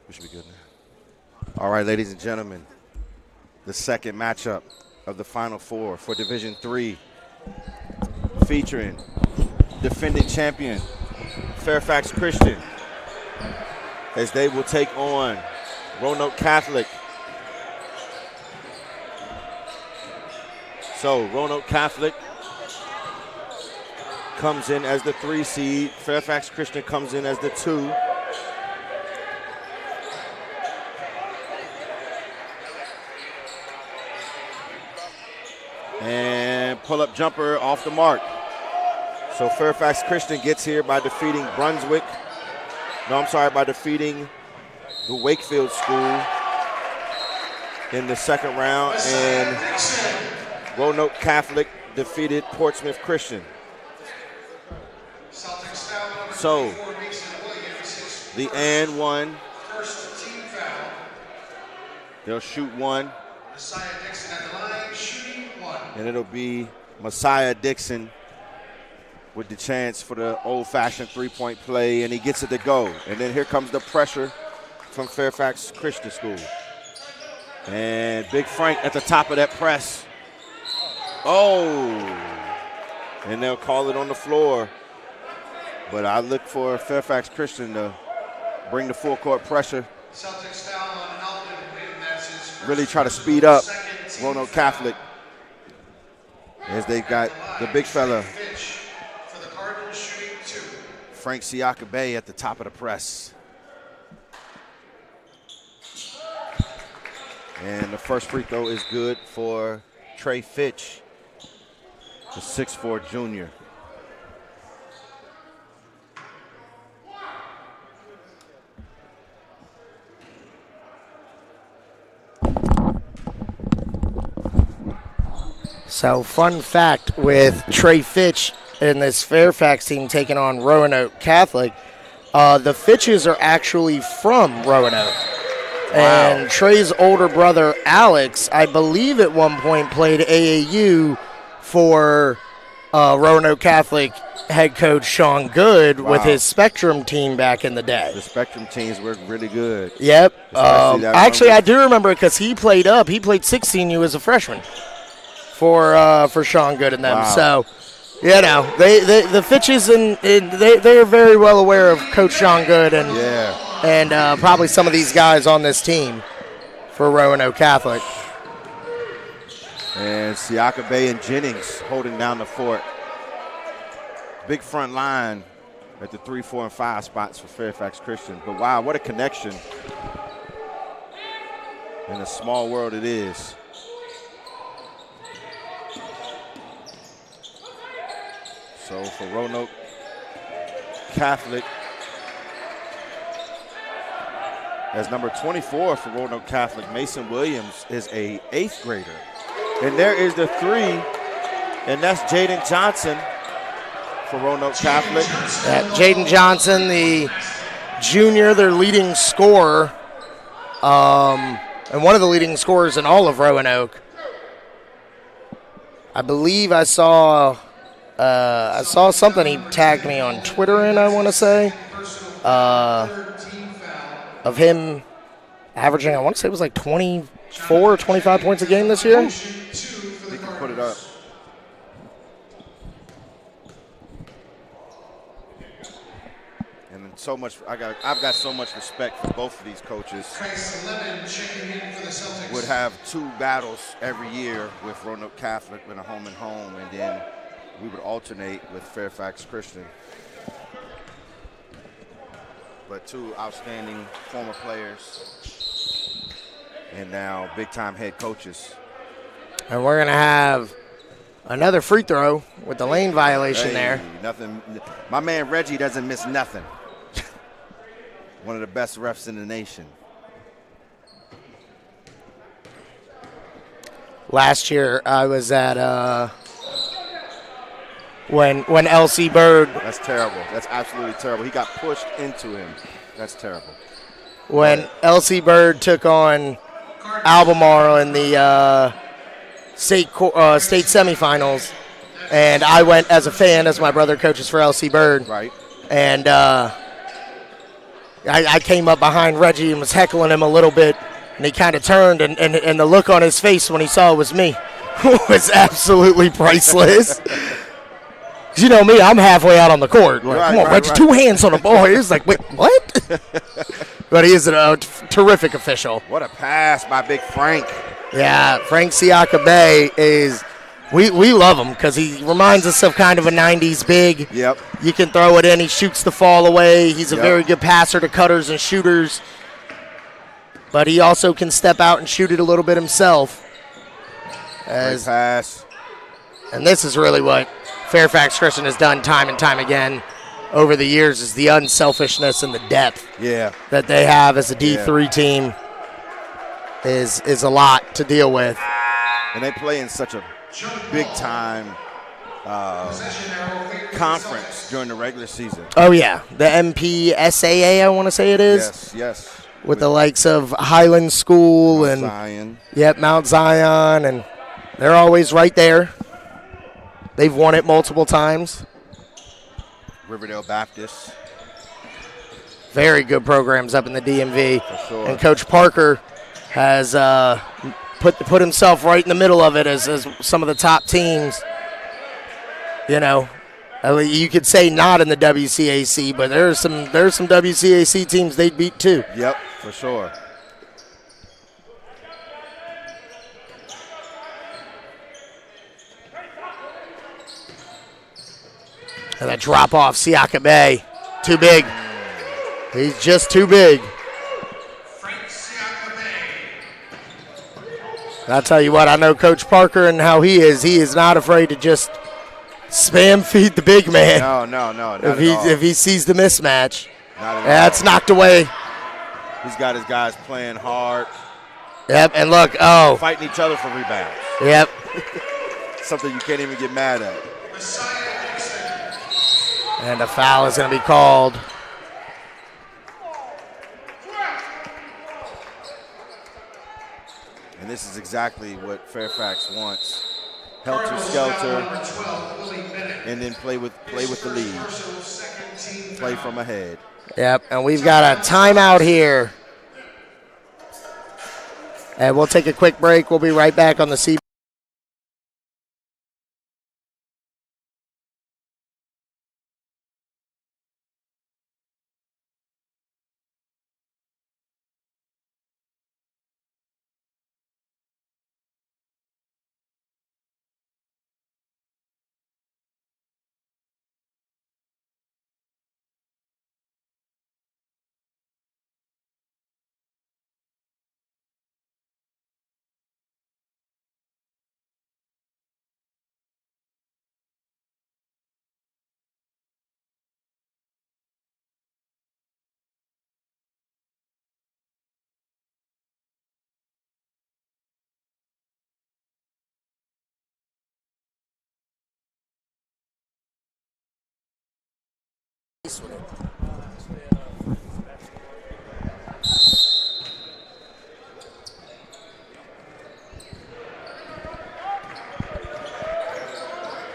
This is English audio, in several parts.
We should be good now. All right, ladies and gentlemen, the second matchup of the Final Four for Division III, featuring defending champion Fairfax Christian, as they will take on Roanoke Catholic. So Roanoke Catholic comes in as the 3 seed. Fairfax Christian comes in as the 2. And pull-up jumper off the mark. So Fairfax Christian gets here by defeating by defeating the Wakefield School in the second round. And Roanoke Catholic defeated Portsmouth Christian. So the and 1. They'll shoot 1. And it'll be Messiah Dixon with the chance for the old-fashioned three-point play, and he gets it to go. And then here comes the pressure from Fairfax Christian School. And Big Frank at the top of that press. Oh! And they'll call it on the floor. But I look for Fairfax Christian to bring the full-court pressure. Really try to speed up Roanoke Catholic, as they've got the big fella, Frank Siakabe, at the top of the press. And the first free throw is good for Trey Fitch, the 6'4" junior. So, fun fact with Trey Fitch and this Fairfax team taking on Roanoke Catholic, the Fitches are actually from Roanoke. Wow. And Trey's older brother, Alex, I believe at one point played AAU for Roanoke Catholic head coach Sean Good with his Spectrum team back in the day. The Spectrum teams were really good. Yep. Actually, I do remember it because he played 16U as a freshman for Sean Good and them. Wow. So, you know, the Fitches they are very well aware of Coach Sean Good and probably some of these guys on this team for Roanoke Catholic. And Siakabe and Jennings holding down the fort. Big front line at the 3, 4, and 5 spots for Fairfax Christian. But wow, what a connection. In a small world it is. So for Roanoke Catholic, as number 24 for Roanoke Catholic, Mason Williams is a 8th grader. And there is the 3, and that's Jaden Johnson for Roanoke Catholic. Jaden Johnson, the junior, their leading scorer, and one of the leading scorers in all of Roanoke. I believe I saw something he tagged me on Twitter in, I want to say, of him averaging, I want to say it was like 24 or 25 points a game this year. He can put it up. And so much, I've got so much respect for both of these coaches. Would have 2 battles every year with Roanoke Catholic in a home and home, and then we would alternate with Fairfax Christian. But 2 outstanding former players and now big-time head coaches. And we're going to have another free throw with the lane violation there. Nothing. My man Reggie doesn't miss nothing. One of the best refs in the nation. Last year I was at when LC Bird. That's terrible. That's absolutely terrible. He got pushed into him. That's terrible. When LC Bird took on Albemarle in the state semifinals, and I went as a fan, as my brother coaches for LC Bird. Right. And I came up behind Reggie and was heckling him a little bit, and he kind of turned, and the look on his face when he saw it was me was absolutely priceless. You know me, I'm halfway out on the court. Like, come on, Reggie, 2 hands on the ball. He was like, wait, what? But he is a terrific official. What a pass by Big Frank. Yeah, Frank Siakabe is – we love him because he reminds us of kind of a 90s big. Yep. You can throw it in. He shoots the fall away. He's a very good passer to cutters and shooters. But he also can step out and shoot it a little bit himself. Great pass. And this is really what Fairfax Christian has done time and time again over the years, is the unselfishness and the depth that they have as a D3 team is a lot to deal with. And they play in such a big-time conference during the regular season. Oh, yeah. The MPSAA, I want to say it is. Yes. With the likes of Highland School Mount and Zion. Yep, Mount Zion, and they're always right there. They've won it multiple times. Riverdale Baptist. Very good programs up in the DMV. For sure. And Coach Parker has put himself right in the middle of it as some of the top teams. You know, you could say not in the WCAC, but there's some WCAC teams they'd beat too. Yep, for sure. And that drop off, Siakabe, too big. He's just too big. I'll tell you what, I know Coach Parker and how he is. He is not afraid to just spam feed the big man. No, not if he sees the mismatch. Not at all. That's knocked away. He's got his guys playing hard. Yep, and look, fighting each other for rebounds. Yep. Something you can't even get mad at. And a foul is going to be called. And this is exactly what Fairfax wants. Helter-skelter, and then play with the lead. Play from ahead. Yep, and we've got a timeout here. And we'll take a quick break. We'll be right back on the C.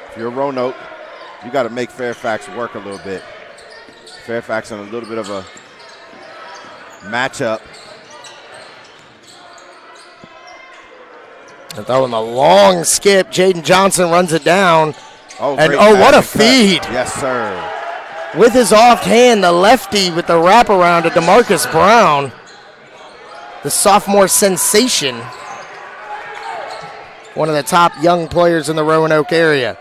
If you're Roanoke, you got to make Fairfax work a little bit. Fairfax in a little bit of a matchup. And throwing a long skip. Jaden Johnson runs it down. What a feed. Yes, sir. With his offhand, the lefty with the wraparound to DeMarcus Brown, the sophomore sensation. One of the top young players in the Roanoke area.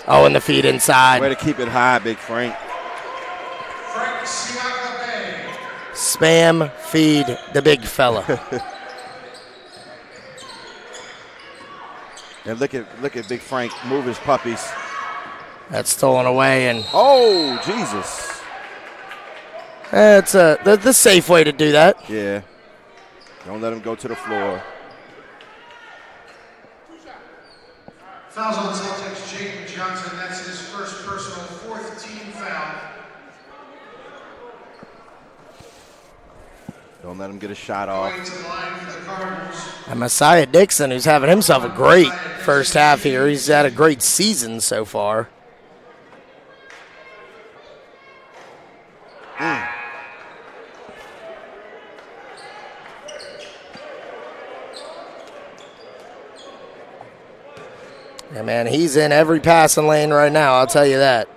Oh, and the feed inside. Way to keep it high, Big Frank. Spam feed the big fella. And look at Big Frank move his puppies. That's stolen away, and oh, Jesus. That's the safe way to do that. Yeah. Don't let him go to the floor. Fouls on the Celtics, Jaden Johnson. That's his first personal, 4th team foul. Don't let him get a shot off. And Messiah Dixon, who's having himself a great first half here. He's had a great season so far. Yeah, man, he's in every passing lane right now, I'll tell you that.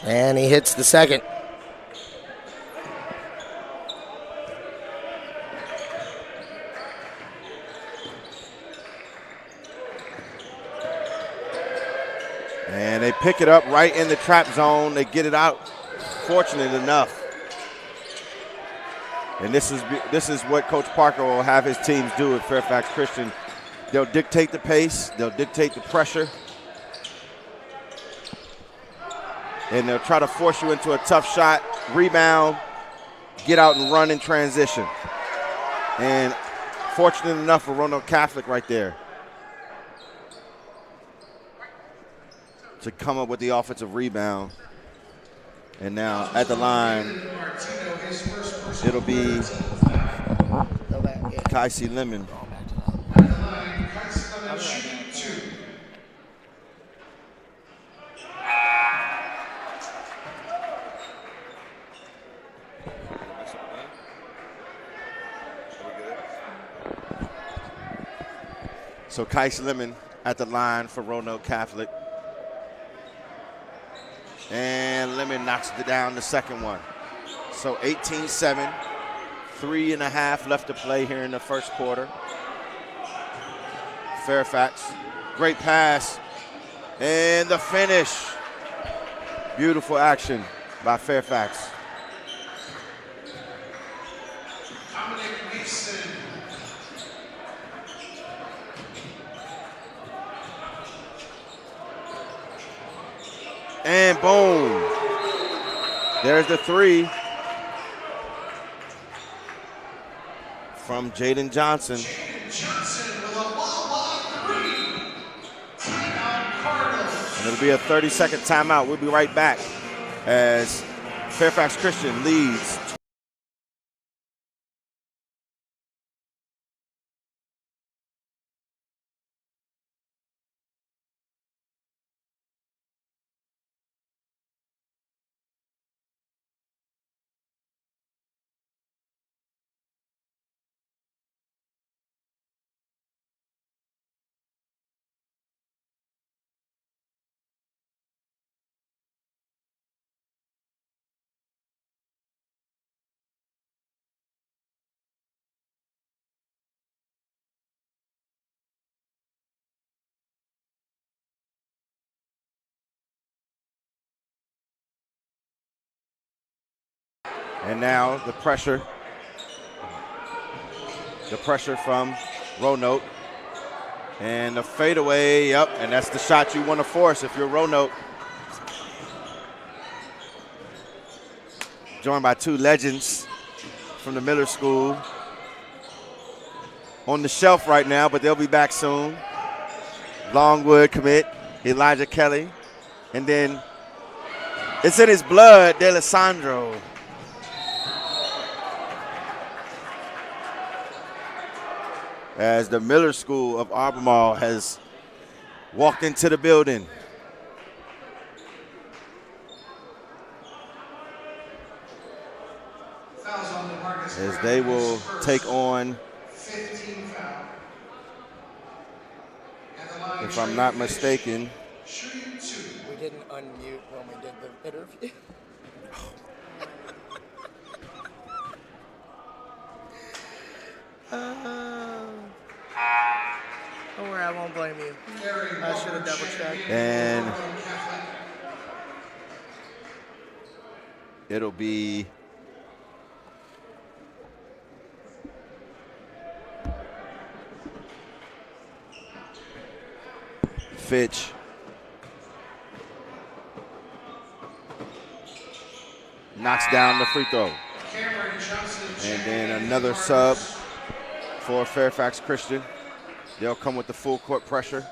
And he hits the second. And they pick it up right in the trap zone. They get it out, fortunate enough. And this is what Coach Parker will have his teams do at Fairfax Christian. They'll dictate the pace. They'll dictate the pressure. And they'll try to force you into a tough shot, rebound, get out and run in transition. And fortunate enough for Roanoke Catholic right there to come up with the offensive rebound. And now at the line, it'll be Kaisi Lemon. So Kaisi Lemon at the line for Roanoke Catholic. And Lemon knocks it down the second one. So 18-7, 3.5 left to play here in the first quarter. Fairfax, great pass. And the finish. Beautiful action by Fairfax. And boom. There's the three from Jaden Johnson. And it'll be a 30-second timeout. We'll be right back as Fairfax Christian leads. And now the pressure from Roanoke. And the fadeaway, yep, and that's the shot you want to force if you're Roanoke. Joined by two legends from the Miller School. On the shelf right now, but they'll be back soon. Longwood commit, Elijah Kelly. And then it's in his blood, D'Alessandro. As the Miller School of Albemarle has walked into the building. As they will take on, if I'm not mistaken. We didn't unmute when we did the interview. Don't worry, I won't blame you. I should have double checked. And it'll be Fitch. Knocks down the free throw. And then another sub for Fairfax Christian. They'll come with the full court pressure.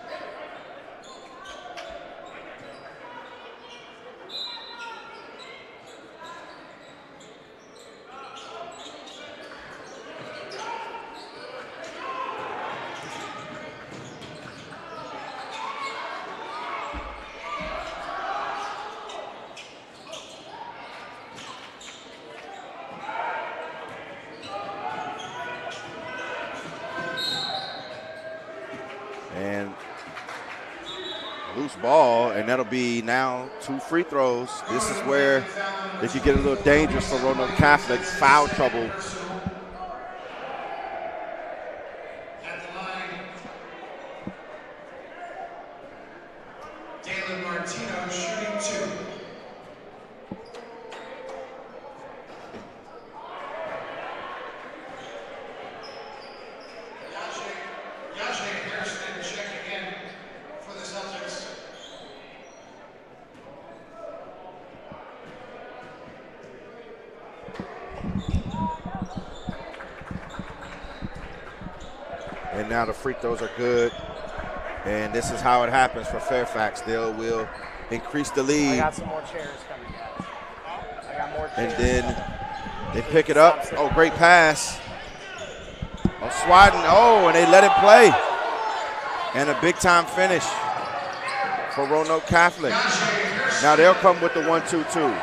ball, and that'll be now 2 free throws. This is where it could get a little dangerous for Roanoke Catholic. Foul trouble. At the line, Dalen Martino shooting 2. Yajay Hairston checking in for the Celtics. And now the free throws are good. And this is how it happens for Fairfax. They will increase the I lead. got some more chairs coming, guys. I got more chairs. And then they pick it up. Oh, great pass. Oh, Swadden. Oh, and they let it play. And a big-time finish for Roanoke Catholic. Now they'll come with the 1-2-2.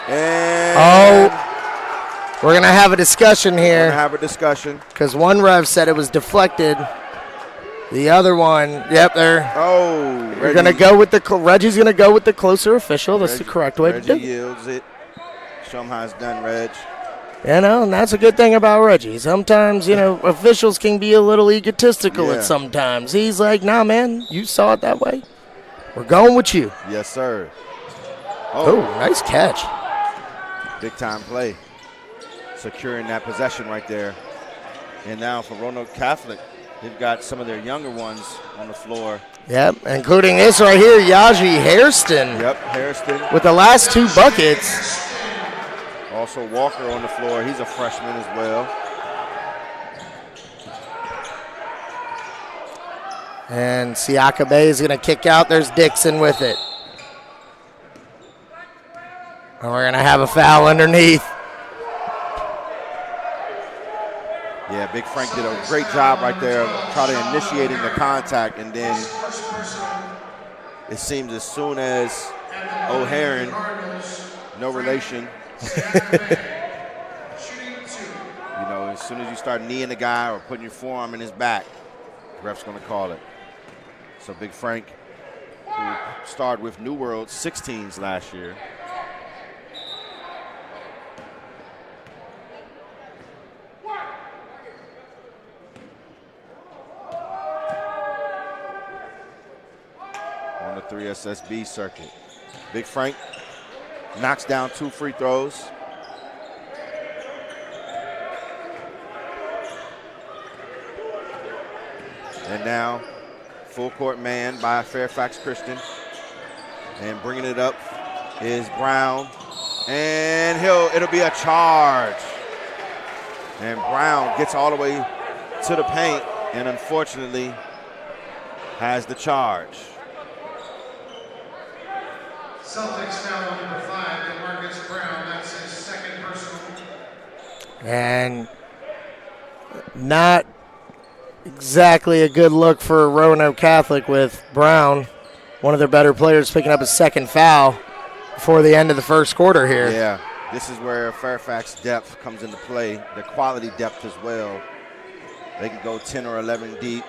And We're going to have a discussion we're here gonna have a discussion. because one ref said it was deflected. The other one, yep, we're going to go with Reggie's going to go with the closer official. That's the correct way to do Reggie it. yields it. Show him how it's done, Reg. You know, and that's a good thing about Reggie. Sometimes, officials can be a little egotistical Yeah. at sometimes. He's like, nah, man, you saw it that way. We're going with you. Yes, sir. Oh, nice catch. Big-time play. Securing that possession right there. And now for Roanoke Catholic, they've got some of their younger ones on the floor. Yep, including this right here, Yaji Hairston. Yep, Hairston. With the last 2 buckets. Also Walker on the floor. He's a freshman as well. And Siaka Bay is going to kick out. There's Dixon with it. And we're going to have a foul underneath. Yeah, Big Frank did a great job right there of trying to initiating the contact, and then it seems as soon as O'Haron, no relation, as soon as you start kneeing the guy or putting your forearm in his back, the ref's going to call it. So Big Frank, who starred with New World 16s last year, on the 3SSB circuit. Big Frank knocks down 2 free throws. And now, full court man by Fairfax Christian. And bringing it up is Brown. And it'll be a charge. And Brown gets all the way to the paint and unfortunately has the charge. Celtics foul on number 5, DeMarcus Brown. That's his second personal. And not exactly a good look for Roanoke Catholic with Brown, one of their better players, picking up his second foul before the end of the first quarter here. Yeah, this is where Fairfax depth comes into play, the quality depth as well. They can go 10 or 11 deep.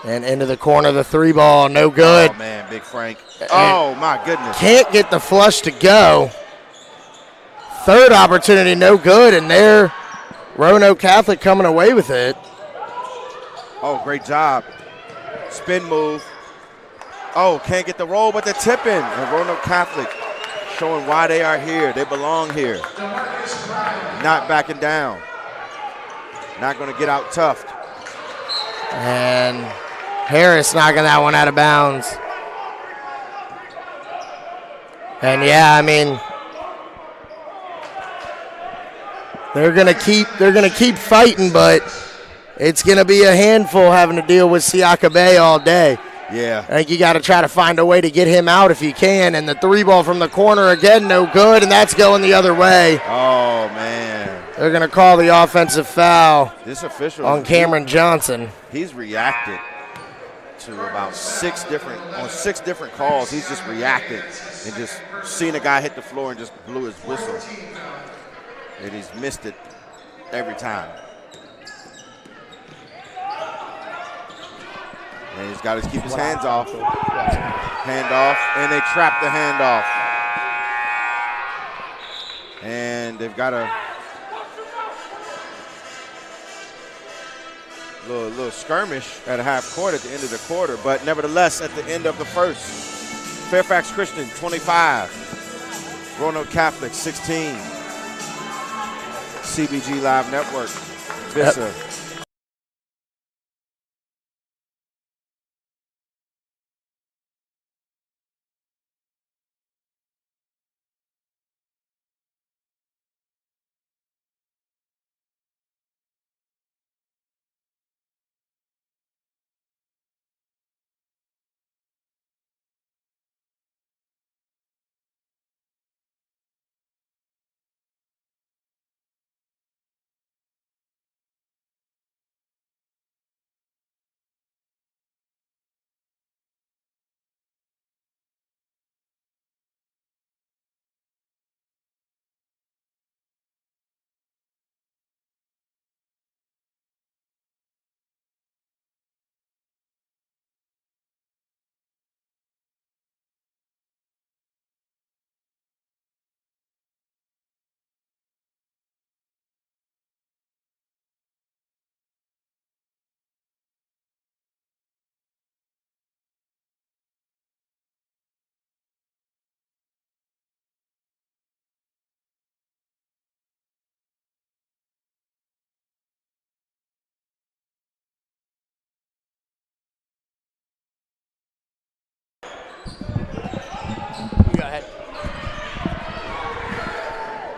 And into the corner, the 3 ball, no good. Oh, man, Big Frank. Oh, my goodness. Can't get the flush to go. Third opportunity, no good, and there, Roanoke Catholic coming away with it. Oh, great job. Spin move. Oh, can't get the roll, but the tip in. And Roanoke Catholic showing why they are here. They belong here. Not backing down. Not going to get out toughed. And Harris knocking that one out of bounds. And yeah, I mean, they're gonna keep fighting, but it's gonna be a handful having to deal with Siaka Bay all day. Yeah. I think you got to try to find a way to get him out if you can. And the 3 ball from the corner again, no good, and that's going the other way. Oh, man. They're going to call the offensive foul This official on Cameron Johnson. He's reacted to about 6 different calls. He's just reacted and just seen a guy hit the floor and just blew his whistle. And he's missed it every time. And he's got to keep his hands off. Handoff, and they trap the handoff. And they've got a little skirmish at a half court at the end of the quarter, but nevertheless, at the end of the first, Fairfax Christian 25, Roanoke Catholic 16. CBG Live Network, VISAA.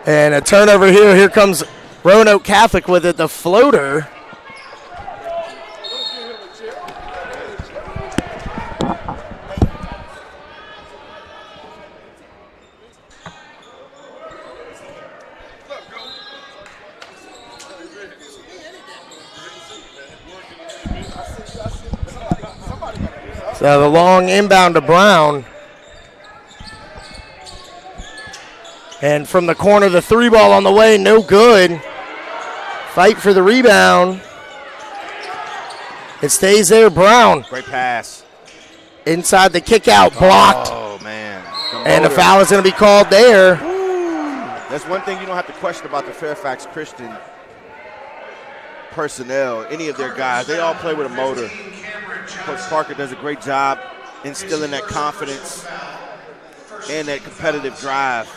And a turnover here. Here comes Roanoke Catholic with it, the floater. So the long inbound to Brown. And from the corner, the three ball on the way, no good. Fight for the rebound. It stays there, Brown. Great pass. Inside the kick out, blocked. Oh, man. And a foul is going to be called there. That's one thing you don't have to question about the Fairfax Christian personnel, any of their guys. They all play with a motor. Coach Parker does a great job instilling that confidence and that competitive drive.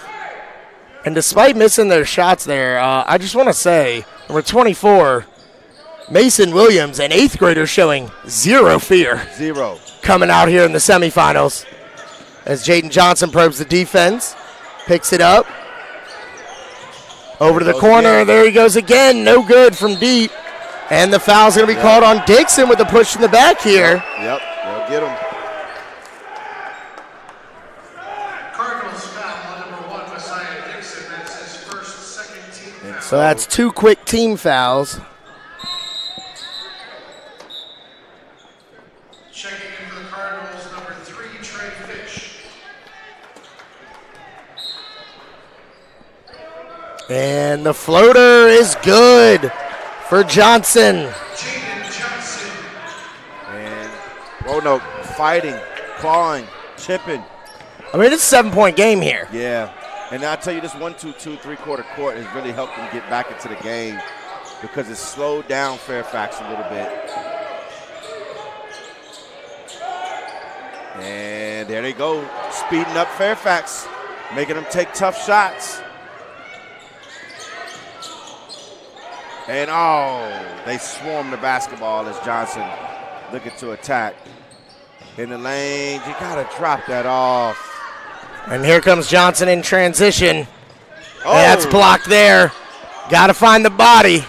And despite missing their shots there, I just want to say, number 24, Mason Williams, an 8th grader, showing zero fear. Zero. Coming out here in the semifinals. As Jaden Johnson probes the defense, picks it up. Over to the corner, again. there he goes again. No good from deep. And the foul's going to be called on Dixon with the push in the back here. Yep, they'll get him. So that's 2 quick team fouls. Checking in for the Cardinals, number 3, Trey Fitch. And the floater is good for Johnson. Jaden Johnson. And Roanoke fighting, clawing, chipping. I mean, it's a 7-point game here. Yeah. And I'll tell you, this 1-2-2 three-quarter court has really helped them get back into the game because it slowed down Fairfax a little bit. And there they go, speeding up Fairfax, making them take tough shots. And they swarm the basketball as Johnson looking to attack. In the lane, you gotta drop that off. And here comes Johnson in transition. That's blocked there. Got to find the body.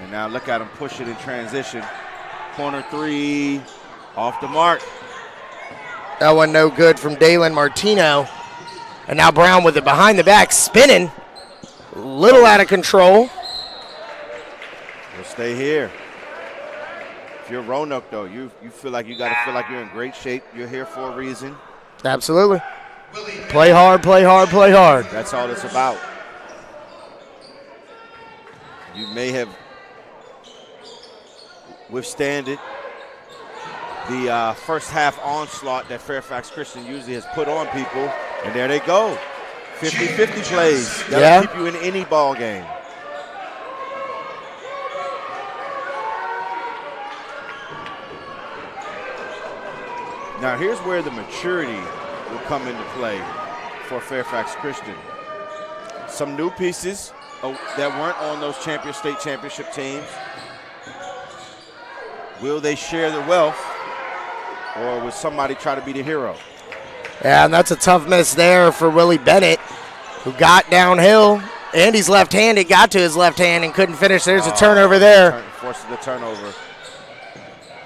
And now look at him push it in transition. Corner 3, off the mark. That one no good from Dalen Martino. And now Brown with it behind the back, spinning. Little out of control. We'll stay here. If you're Roanoke, though, you feel like you got to feel like you're in great shape. You're here for a reason. Absolutely. Play hard, play hard, play hard. That's all it's about. You may have withstand it, the first half onslaught that Fairfax Christian usually has put on people. And there they go. 50-50 plays. That'll keep you in any ball game. Now here's where the maturity will come into play for Fairfax Christian. Some new pieces that weren't on those state championship teams. Will they share the wealth, or will somebody try to be the hero? Yeah, and that's a tough miss there for Willie Bennett, who got downhill. Andy's left-handed, got to his left hand and couldn't finish. There's a turnover there. Forces the turnover.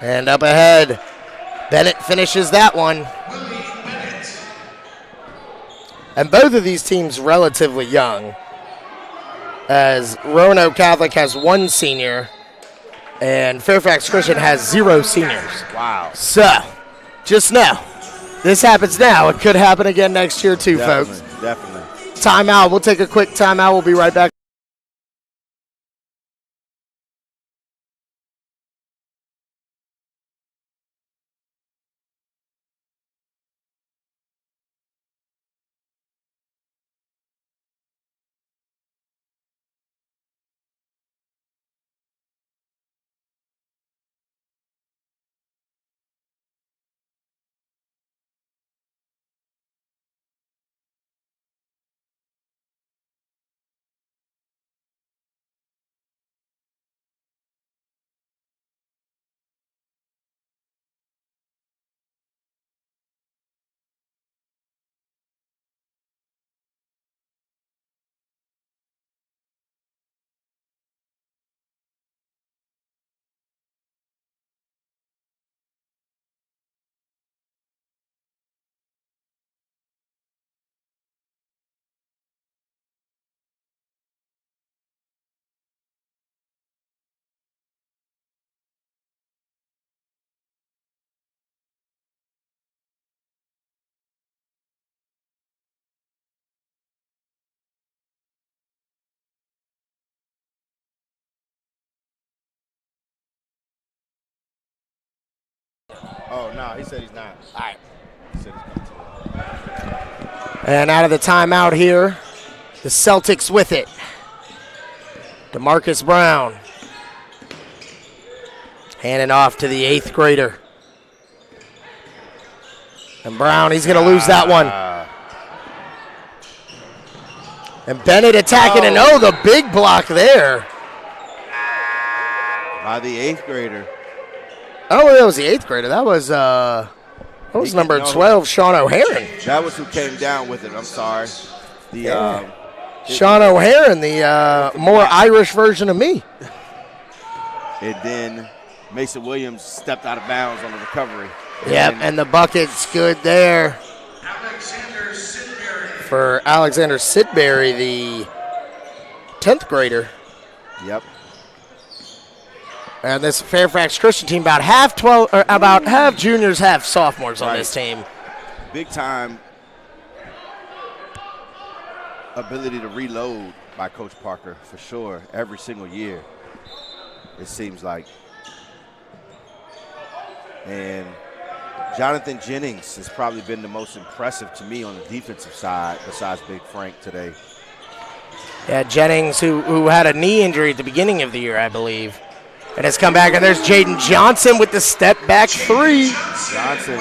And up ahead, Bennett finishes that one. And both of these teams relatively young, as Roanoke Catholic has 1 senior and Fairfax Christian has 0 seniors. Wow. So, just know, this happens now. It could happen again next year too, folks. Definitely. Timeout. We'll take a quick timeout. We'll be right back. Oh, no, he said he's not. All right. He said he's not. And out of the timeout here, the Celtics with it. DeMarcus Brown. Handing off to the 8th grader. And Brown, he's going to lose that one. And Bennett attacking, and the big block there. By the 8th grader. Oh, that was the 8th grader. That was number 12, Sean O'Haron. That was who came down with it. I'm sorry. Sean O'Haron, the more Irish version of me. And then Mason Williams stepped out of bounds on the recovery. Yep, and the bucket's good there for Alexander Sidbury, the 10th grader. Yep. And this Fairfax Christian team, about half juniors, half sophomores on this team. Big time ability to reload by Coach Parker, for sure, every single year, it seems like. And Jonathan Jennings has probably been the most impressive to me on the defensive side, besides Big Frank today. Yeah, Jennings, who had a knee injury at the beginning of the year, I believe. And has come back, and there's Jaden Johnson with the step back 3. Johnson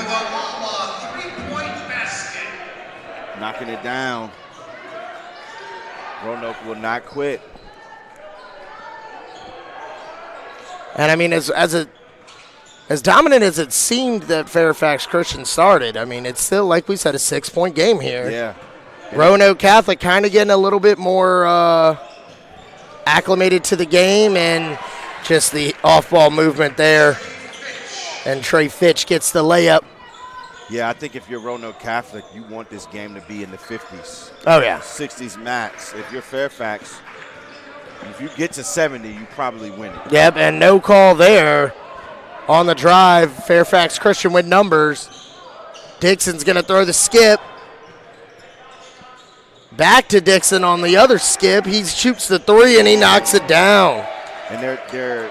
knocking it down. Roanoke will not quit. And I mean, as dominant as it seemed that Fairfax Christian started, I mean, it's still, like we said, a 6-point game here. Yeah. Roanoke Catholic kind of getting a little bit more acclimated to the game, and just the off-ball movement there. And Trey Fitch gets the layup. Yeah, I think if you're Roanoke Catholic, you want this game to be in the 50s. Oh, yeah. 60s max. If you're Fairfax, if you get to 70, you probably win it. Yep, and no call there on the drive. Fairfax Christian with numbers. Dixon's going to throw the skip. Back to Dixon on the other skip. He shoots the 3, and he knocks it down. And their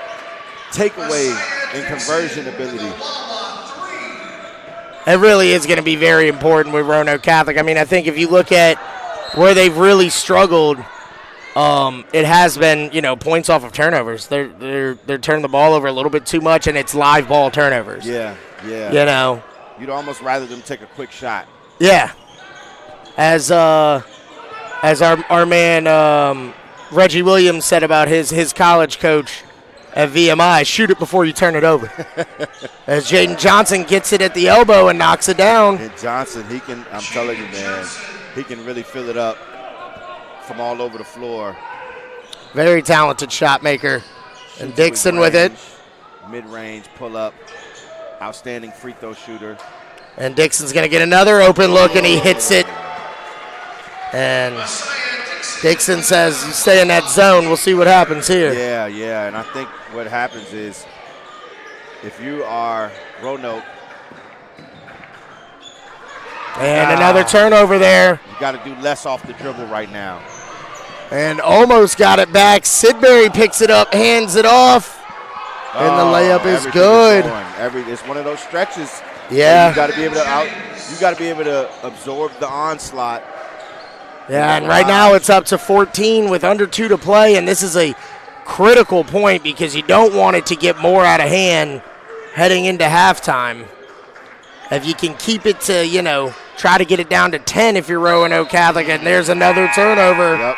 takeaway and conversion ability It really is going to be very important with Roanoke Catholic. I mean, I think if you look at where they've really struggled, it has been, points off of turnovers. They're turning the ball over a little bit too much, and it's live ball turnovers. Yeah. You'd almost rather them take a quick shot. Yeah. As our man Reggie Williams said about his college coach at VMI, shoot it before you turn it over. As Jaden Johnson gets it at the elbow and knocks it down. And Johnson, I'm telling you, man, he can really fill it up from all over the floor. Very talented shot maker. And Dixon with it. Mid-range, pull-up, outstanding free throw shooter. And Dixon's going to get another open look, and he hits it. And Dixon says, you stay in that zone, we'll see what happens here. Yeah, and I think what happens is if you are Roanoke. And another turnover there. You got to do less off the dribble right now. And almost got it back. Sidbury picks it up, hands it off. And the layup is good. It's one of those stretches. Yeah. You got to be able to You got to be able to absorb the onslaught. Yeah, and right now it's up to 14 with under 2 to play, and this is a critical point because you don't want it to get more out of hand heading into halftime. If you can keep it to, try to get it down to 10 if you're Roanoke Catholic, and there's another turnover. Yep.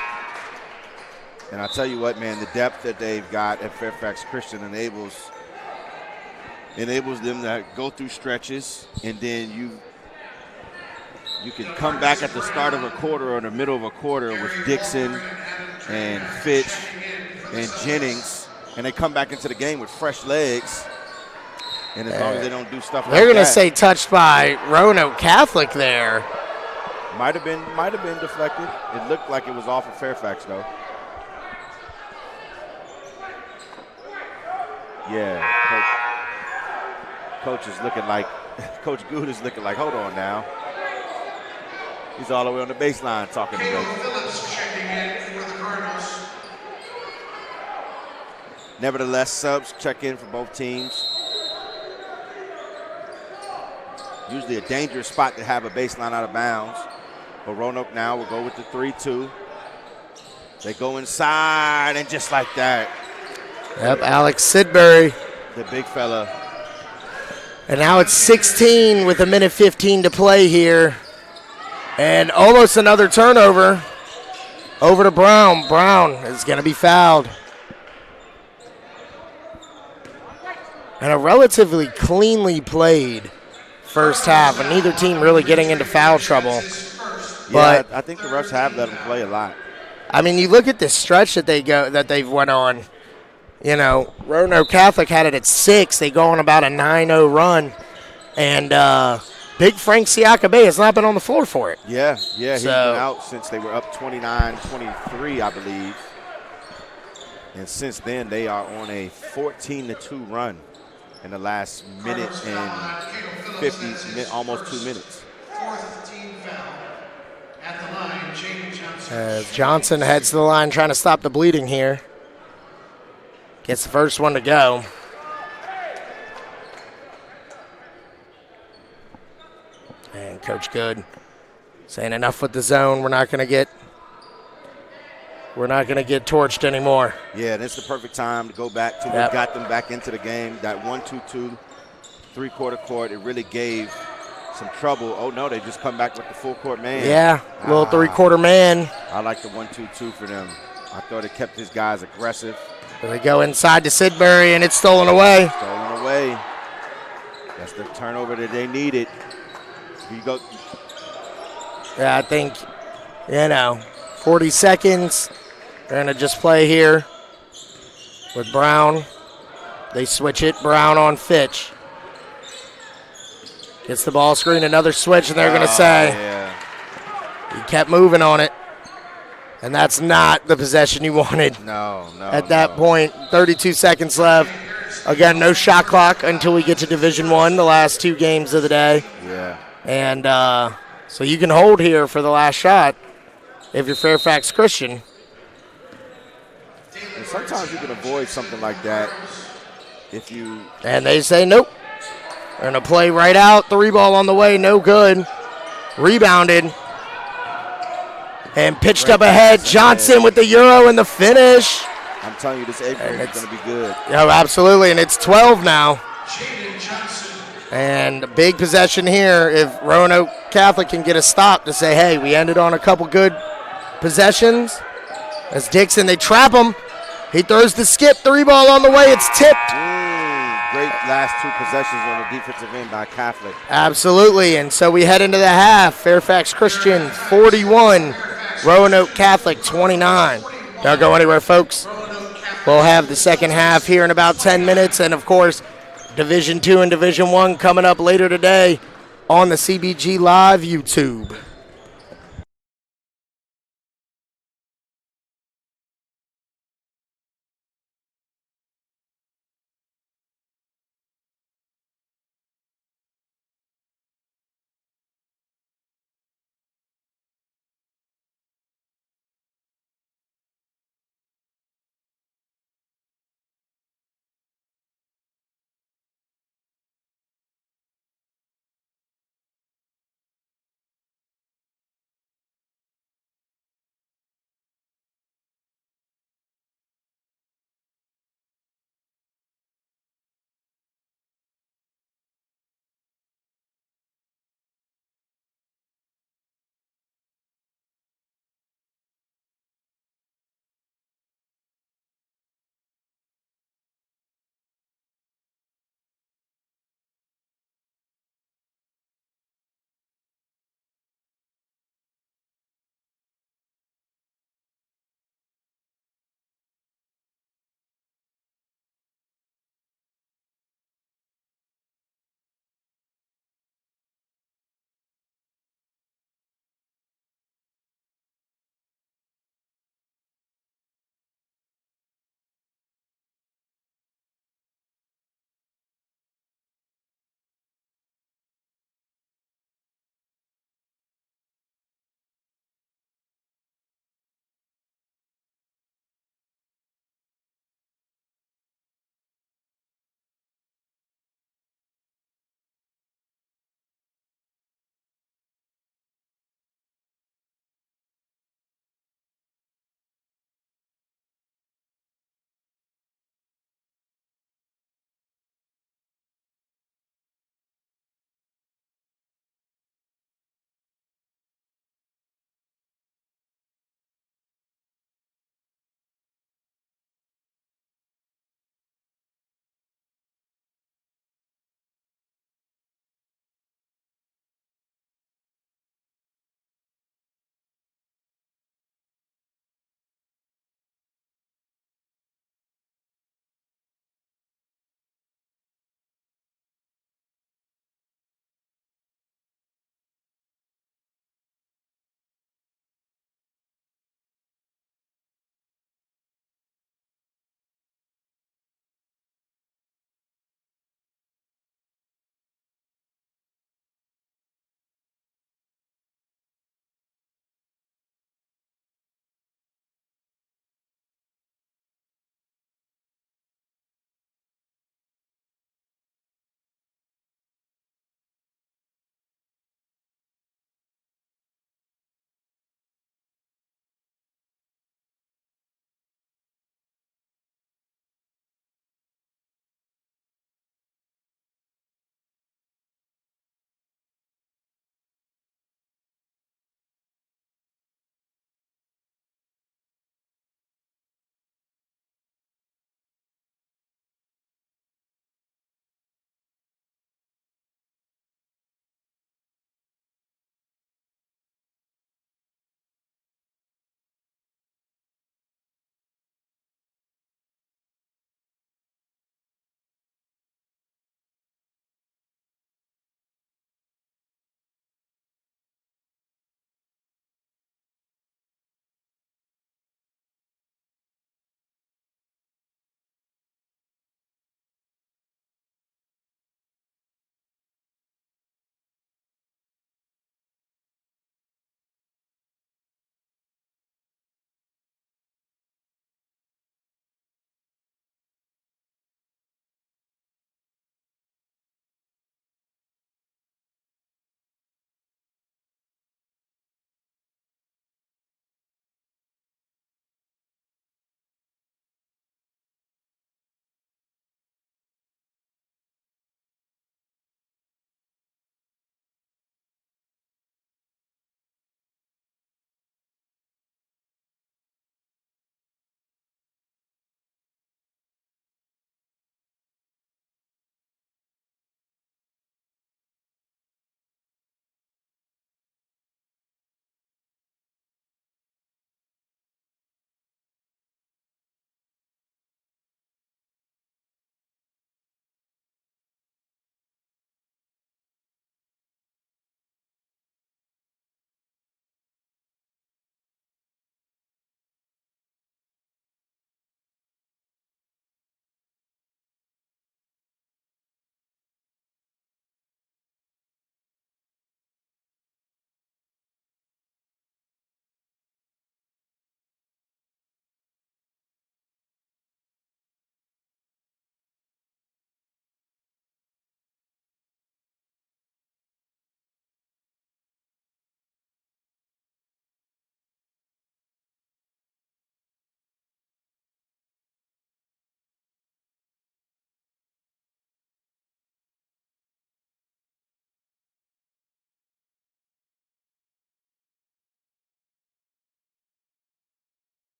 And I'll tell you what, man, the depth that they've got at Fairfax Christian enables them to go through stretches, and then you can come back at the start of a quarter or in the middle of a quarter with Dixon and Fitch and Jennings, and they come back into the game with fresh legs. And as long as they don't do stuff like that. They're going to say touched by Roanoke Catholic there. Might have been deflected. It looked like it was off of Fairfax, though. Yeah, Coach is looking like, Coach Good is looking like, hold on now. He's all the way on the baseline talking to me. Nevertheless, subs check in for both teams. Usually a dangerous spot to have a baseline out of bounds. But Roanoke now will go with the 3-2. They go inside, and just like that. Yep, Alex Sidbury. The big fella. And now it's 16 with 1:15 to play here. And almost another turnover. Over to Brown. Brown is going to be fouled. And a relatively cleanly played first half, and neither team really getting into foul trouble. But yeah, I think the refs have let them play a lot. I mean, you look at this stretch that they've went on. Roanoke Catholic had it at 6. They go on about a 9-0 run, and big Frank Siakabe has not been on the floor for it. Yeah, he's been out since they were up 29-23, I believe. And since then, they are on a 14-2 run in the last minute and 50, almost 2 minutes. Fourth team foul at the line, Jaden Johnson. As Johnson heads to the line trying to stop the bleeding here. Gets the first one to go. And Coach Good saying enough with the zone. We're not going to get torched anymore. Yeah, and it's the perfect time to go back to what got them back into the game. That 1-2-2, three-quarter court, it really gave some trouble. Oh, no, they just come back with the full-court man. Yeah, little three-quarter man. I like the 1-2-2 for them. I thought it kept his guys aggressive. They go inside to Sidbury, and it's stolen away. Stolen away. That's the turnover that they needed. You go. Yeah, I think, 40 seconds. They're going to just play here with Brown. They switch it. Brown on Fitch. Gets the ball screen. Another switch, and they're going to say he kept moving on it. And that's not the possession you wanted. No. At that point, 32 seconds left. Again, no shot clock until we get to Division I, the last 2 games of the day. Yeah. And so you can hold here for the last shot if you're Fairfax Christian. And sometimes you can avoid something like that if you. And they say nope. And a play right out. 3-ball on the way. No good. Rebounded. And pitched up ahead. Johnson with the Euro and the finish. I'm telling you, this 8th grade is going to be good. Oh, absolutely. And it's 12 now. And a big possession here if Roanoke Catholic can get a stop to say, hey, we ended on a couple good possessions. As Dixon, they trap him. He throws the skip. 3-ball on the way. It's tipped. Great last 2 possessions on the defensive end by Catholic. Absolutely. And so we head into the half. Fairfax Christian 41, Roanoke Catholic 29. Don't go anywhere, folks. We'll have the second half here in about 10 minutes. And, of course, Division II and Division I coming up later today on the CBG Live YouTube.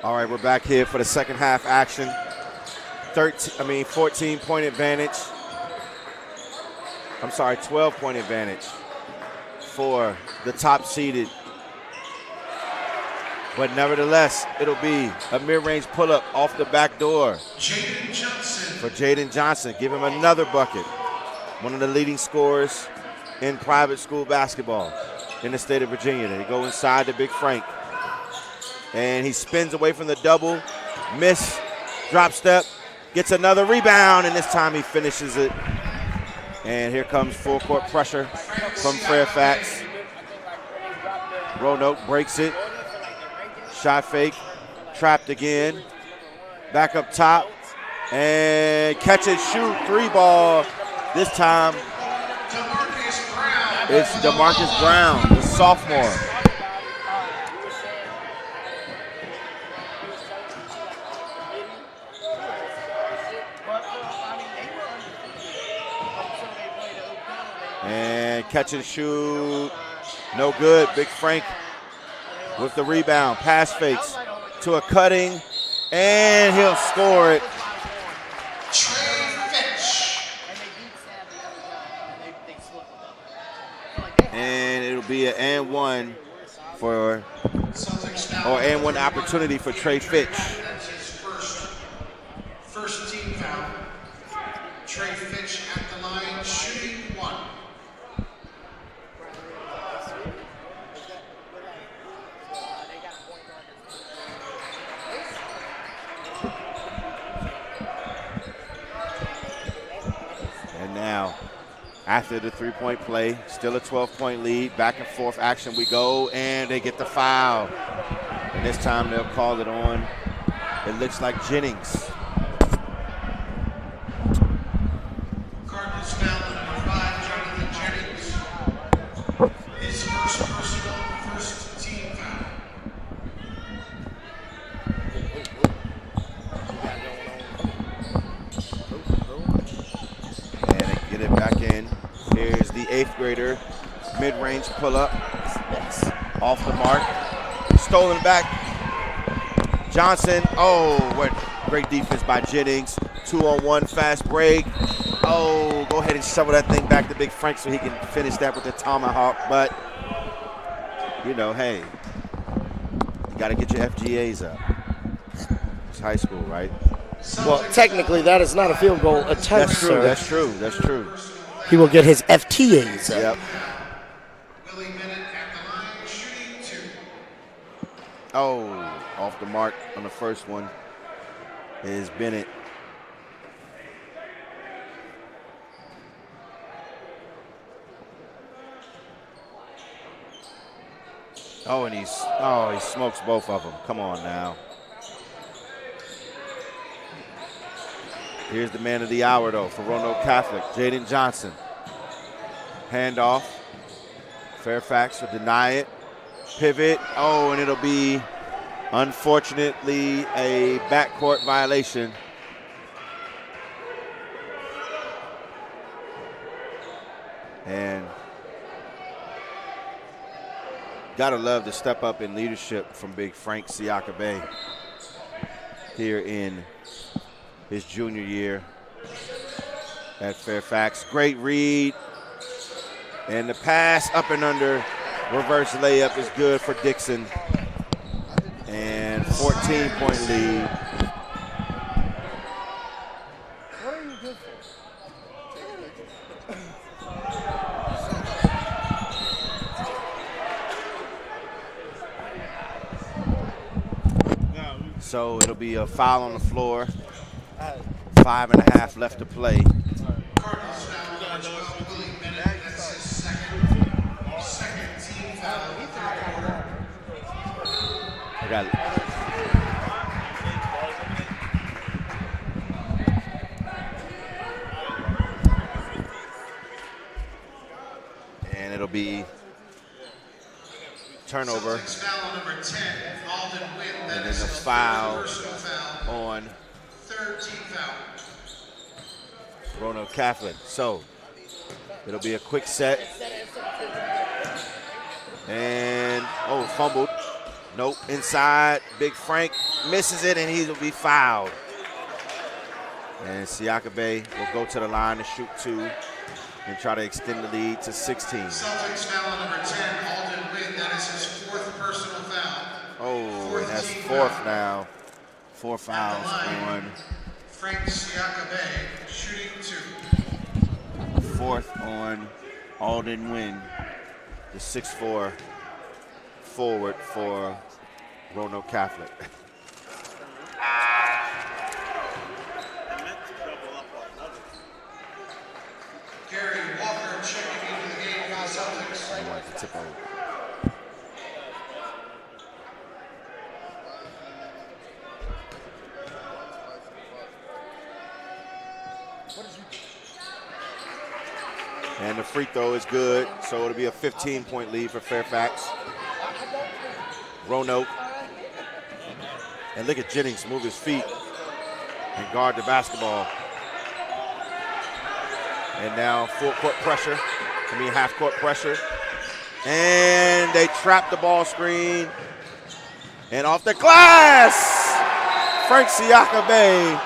All right, we're back here for the second half action. 14-point advantage. I'm sorry, 12-point advantage for the top seeded. But nevertheless, it'll be a mid-range pull-up off the back door for Jaden Johnson. Give him another bucket. One of the leading scorers in private school basketball in the state of Virginia. They go inside to Big Frank. And he spins away from the double. Miss, drop step, gets another rebound, and this time he finishes it. And here comes full court pressure from Fairfax. Roanoke breaks it. Shot fake, trapped again. Back up top, and catch and shoot, 3-ball. This time, it's DeMarcus Brown, the sophomore. And catch and shoot, no good. Big Frank with the rebound, pass fakes to a cutting, and he'll score it. And it'll be an and one opportunity for Trey Fitch. First team foul. Trey Fitch at the line, shooting 1. And now, after the 3-point play, still a 12-point lead, back and forth action we go, and they get the foul. And this time they'll call it on, it looks like Jennings. Cardinals foul number 5, Jonathan Jennings. His first team foul. And they get it back in. Here's the 8th grader, mid-range pull-up, off the mark, stolen back. Johnson, oh, what great defense by Jennings. 2-on-1 fast break. Oh, go ahead and shovel that thing back to Big Frank so he can finish that with the tomahawk. But, you know, hey, you got to get your FGAs up. It's high school, right? Well, technically, that is not a field goal attempt, That's true, sir. that's true, that's true. He will get his FTAs up. Yep. Willie Bennett at the line, shooting 2. Oh, off the mark on the first one is Bennett. Oh, and he smokes both of them. Come on now. Here's the man of the hour, though, for Roanoke Catholic, Jaden Johnson. Handoff. Fairfax will deny it. Pivot. Oh, and it'll be, unfortunately, a backcourt violation. And gotta love the step up in leadership from Big Frank Siakabe here in his junior year at Fairfax. Great read. And the pass up and under. Reverse layup is good for Dixon. And 14-point lead. What are you good for? So it'll be a foul on the floor. 5.5 left to play. Cardinals foul number 12, Willie Bennett. That's his second team foul in the third quarter. I got it. And it'll be turnover. Celtics foul on number 10, Alden Witt. That And then is the his foul third personal foul. on Third team foul. Roanoke Catholic. So it'll be a quick set. And, fumbled. Nope, inside. Big Frank misses it, and he will be fouled. And Siakabe will go to the line to shoot 2 and try to extend the lead to 16. Celtics foul on number 10, Alden Wynn. That is his 4th personal foul. Oh, and that's 4th now. 4 fouls on Frank Siakabe, shooting 2. 4th on Alden Wynn, the 6'4" forward for Roanoke Catholic. Gary Walker checking into the game for the Celtics. I wanted to tip over. And the free throw is good, so it'll be a 15-point lead for Fairfax. Roanoke. And look at Jennings move his feet and guard the basketball. And now half-court pressure. And they trap the ball screen. And off the glass, Frank Siakabe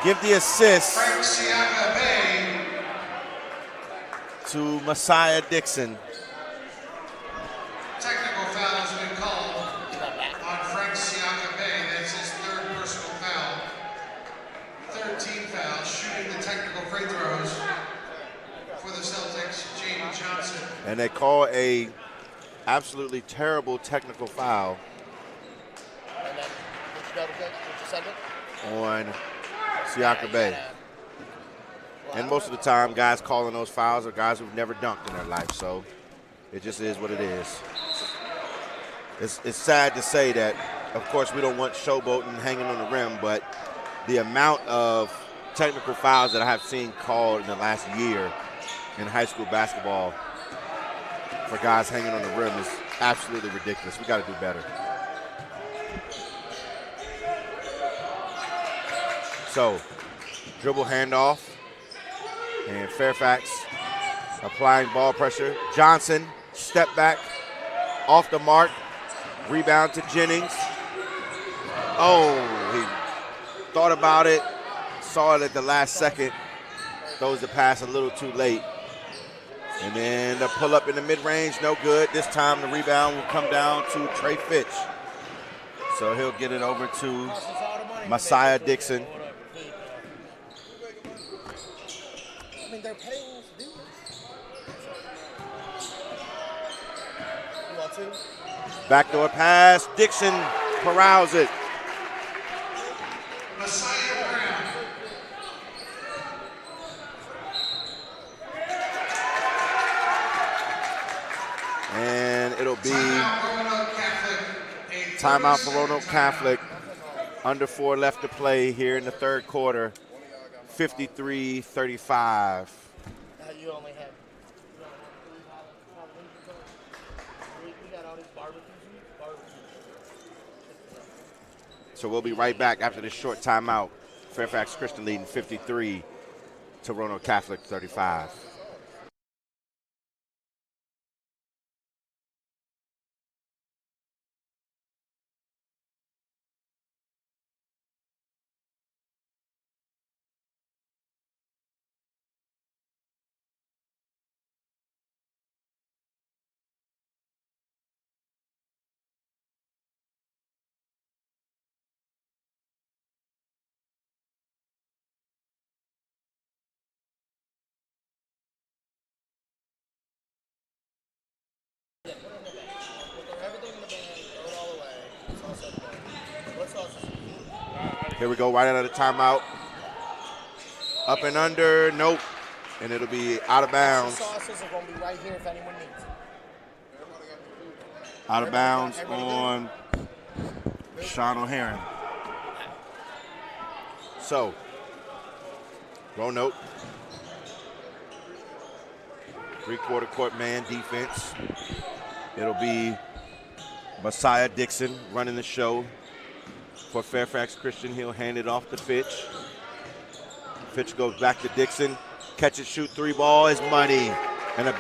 give the assist Frank Siakabe. to Messiah Dixon. Technical foul has been called on Frank Siakabe. That's his 3rd personal foul. 13 fouls, shooting the technical free throws for the Celtics, James Johnson. And they call a absolutely terrible technical foul on Siakabe. And most of the time, guys calling those fouls are guys who've never dunked in their life, so it just is what it is. It's sad to say that, of course, we don't want showboating hanging on the rim, but the amount of technical fouls that I have seen called in the last year in high school basketball for guys hanging on the rim is absolutely ridiculous. We got to do better. So, dribble handoff. And Fairfax applying ball pressure. Johnson, step back, off the mark, rebound to Jennings. Oh, he thought about it, saw it at the last second, throws the pass a little too late. And then the pull up in the mid-range, no good. This time the rebound will come down to Trey Fitch. So he'll get it over to Messiah Dixon. They're paying us to do this. You want to? Backdoor pass, Dixon corrals it. Messiah Brown. And it'll be Timeout for Roanoke Catholic. Under 4 left to play here in the 3rd quarter. 53-35. You only have. We got all these barbecues. So we'll be right back after this short timeout. Fairfax Christian leading 53 to Roanoke Catholic 35. Here we go, right out of the timeout. Up and under, nope. And it'll be out of bounds. Sauces are going to be right here if anyone needs it. Out of bounds on Sean O'Haron. So, Roanoke. 3/4 court man defense. It'll be Messiah Dixon running the show for Fairfax Christian. He'll hand it off to Fitch. Fitch goes back to Dixon. Catch and shoot 3 ball is money. And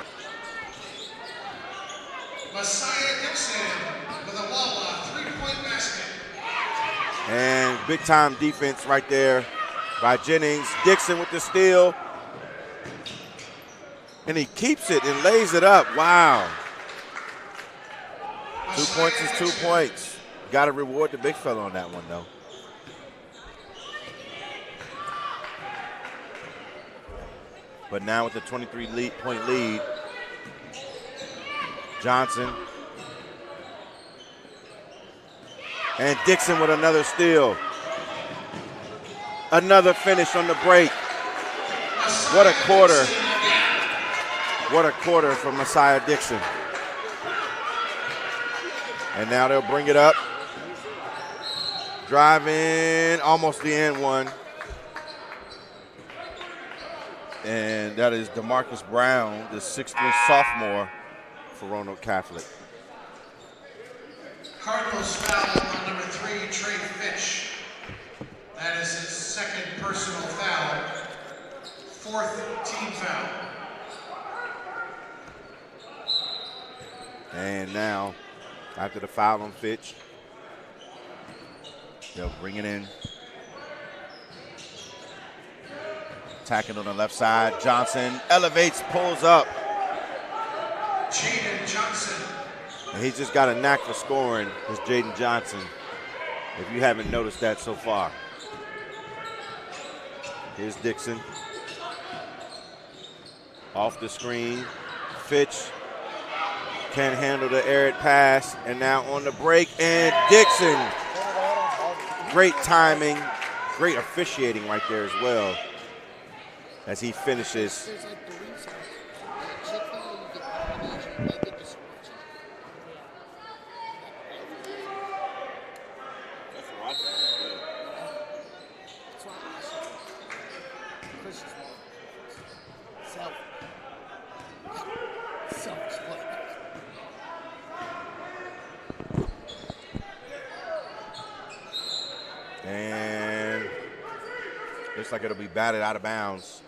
Messiah Dixon. And big-time defense right there by Jennings. Dixon with the steal. And he keeps it and lays it up. Wow. 2 points is 2 points. Got to reward the big fella on that one, though. But now with the 23-point lead, Johnson. And Dixon with another steal. Another finish on the break. What a quarter. What a quarter from VISAA Dixon. And now they'll bring it up. Driving, almost the end one. And that is DeMarcus Brown, the 6'3" sophomore for Roanoke Catholic. Cardinals foul on number 3, Trey Fitch. That is his second personal foul, 4th team foul. And now, after the foul on Fitch, they'll bring it in. Attacking on the left side. Johnson elevates, pulls up. Jaden Johnson. And he's just got a knack for scoring, this Jaden Johnson, if you haven't noticed that so far. Here's Dixon. Off the screen. Fitch can't handle the arid pass. And now on the break, and Dixon. Great timing, great officiating right there as well as he finishes. And looks like it'll be batted out of bounds.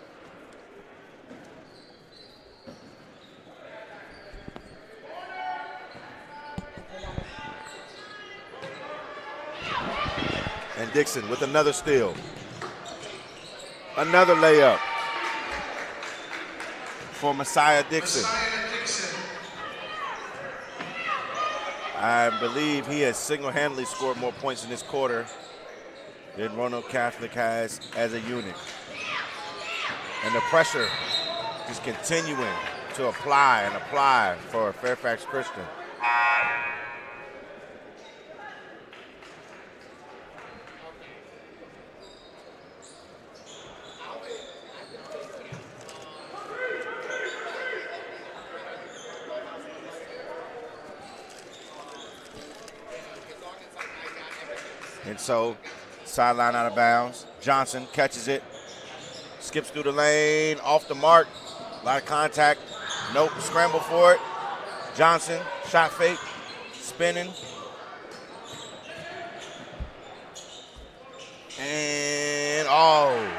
And Dixon with another steal. Another layup for VISAA Dixon. I believe he has single-handedly scored more points in this quarter than Roanoke Catholic has as a unit. And the pressure is continuing to apply and apply for Fairfax Christian. And so, sideline out of bounds. Johnson catches it, skips through the lane, off the mark, a lot of contact. Nope, scramble for it. Johnson, shot fake, spinning. And, oh,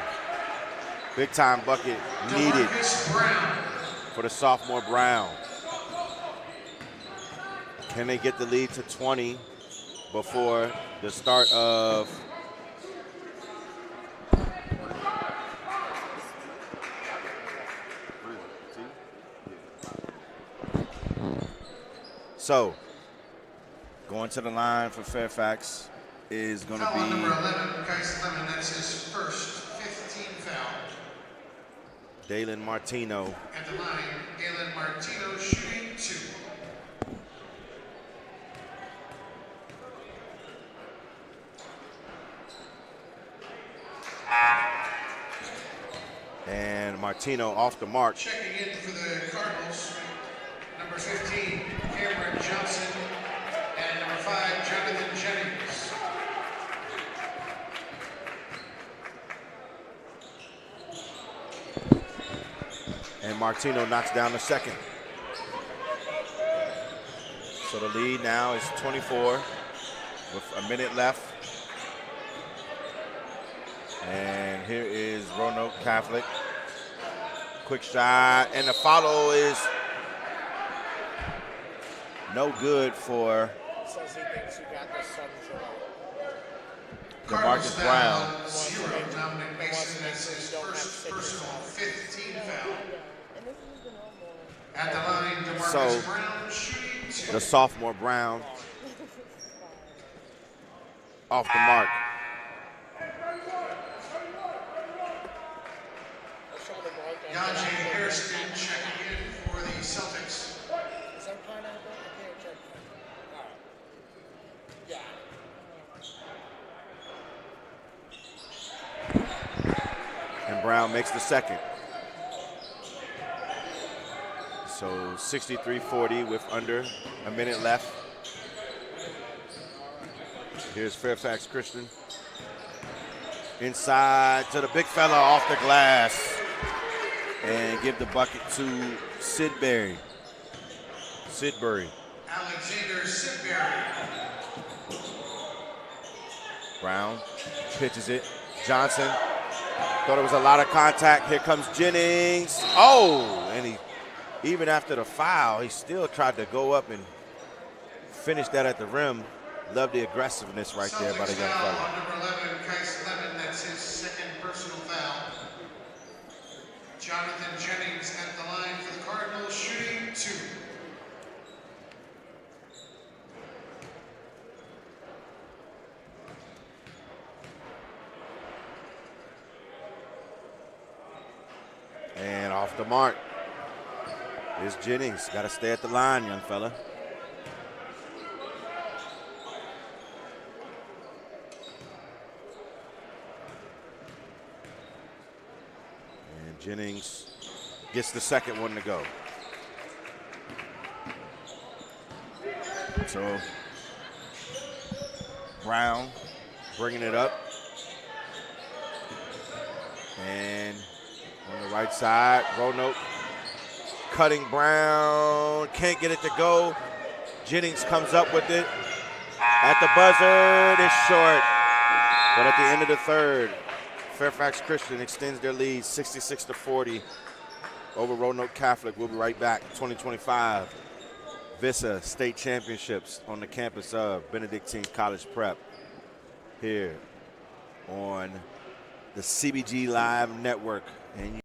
big time bucket needed for the sophomore Brown. Can they get the lead to 20 before the start of so going to the line for Fairfax is going to be number 11, Kais Lemon. That's his first 15 foul. Dalen Martino. At the line, Dalen Martino shooting 2. And Martino off the mark. Checking in for the Cardinals, number 15, Cameron Johnson, and number 5, Jonathan Jennings. And Martino knocks down the second. So the lead now is 24 with a minute left. And here is Roanoke Catholic. Quick shot, and the follow is no good for Cardinals DeMarcus Brown. foul, 0. Dominic Mason, that's his first personal 15 foul. At the line, DeMarcus So, Brown shooting 2. The sophomore Brown off the mark. Yajay Harrison checking in for the Celtics. And Brown makes the second. So 63-40 with under a minute left. Here's Fairfax Christian. Inside to the big fella off the glass. And give the bucket to Sidbury. Alexander Sidbury. Brown pitches it. Johnson thought it was a lot of contact. Here comes Jennings. Oh, and he, even after the foul, he still tried to go up and finish that at the rim. Love the aggressiveness right there by the young Celtics foul fella. on number 11, Kais Lemon. That's his second personal foul. Jonathan Jennings at the line for the Cardinals, shooting 2. And off the mark is Jennings. Got to stay at the line, young fella. And Jennings gets the second one to go. So Brown bringing it up. And on the right side, Roanoke cutting Brown. Can't get it to go. Jennings comes up with it. At the buzzer, it's short. But at the end of the third, Fairfax Christian extends their lead 66-40 over Roanoke Catholic. We'll be right back. 2025 VISAA State Championships on the campus of Benedictine College Prep here on the CBG Live Network. And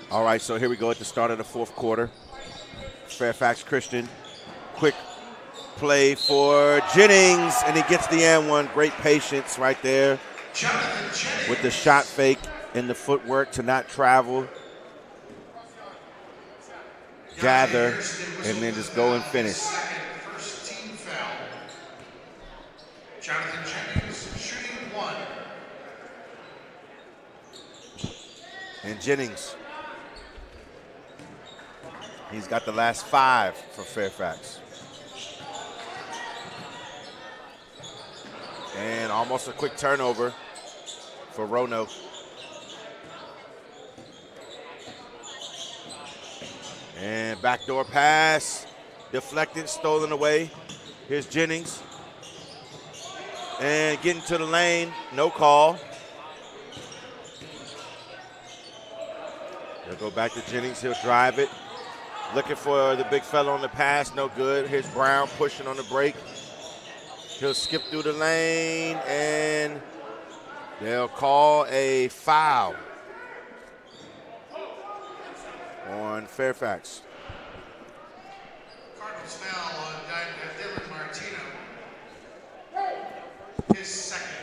all right, so here we go at the start of the fourth quarter. Fairfax Christian, quick play for Jennings, and he gets the and one. Great patience right there with the shot fake and the footwork to not travel, gather, and then just go and finish. First team foul. Jonathan Jennings shooting 1. And Jennings, he's got the last 5 for Fairfax. And almost a quick turnover for Roanoke. And backdoor pass, deflected, stolen away. Here's Jennings. And getting to the lane, no call. They'll go back to Jennings. He'll drive it. Looking for the big fella on the pass, no good. Here's Brown pushing on the break. He'll skip through the lane, and they'll call a foul on Fairfax. Cardinals foul on Dylan Martino. His second.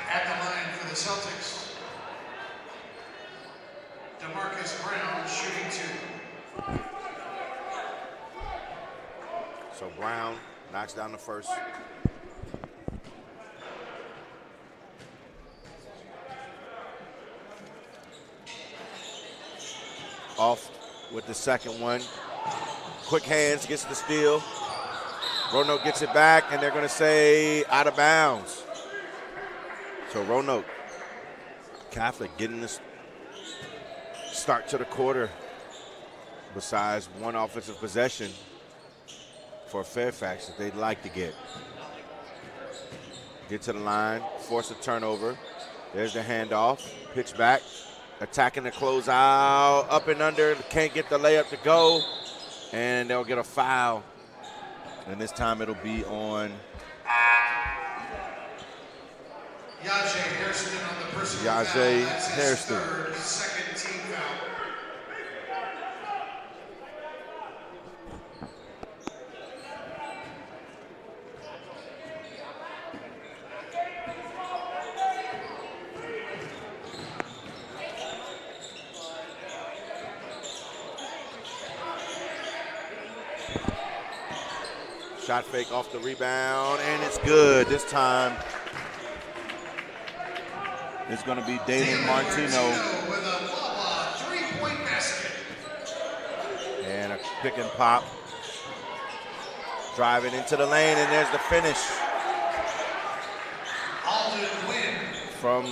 At the line for the Celtics, DeMarcus Brown shooting 2. So Brown knocks down the first. Off with the second one. Quick hands, gets the steal. Roanoke gets it back, and they're going to say out of bounds. So Roanoke Catholic getting this start to the quarter besides one offensive possession for Fairfax that they'd like to get. Get to the line, force a turnover. There's the handoff, pitch back, attacking the closeout, up and under, can't get the layup to go, and they'll get a foul. And this time it'll be on Yaje Hairston on the personal Yaje foul. That's his Hairston. third, second team foul. Shot fake off the rebound, and it's good. This time it's going to be Dalen Martino. With a Wawa three-point basket. And a pick and pop. Driving into the lane, and there's the finish Alden Wynn. from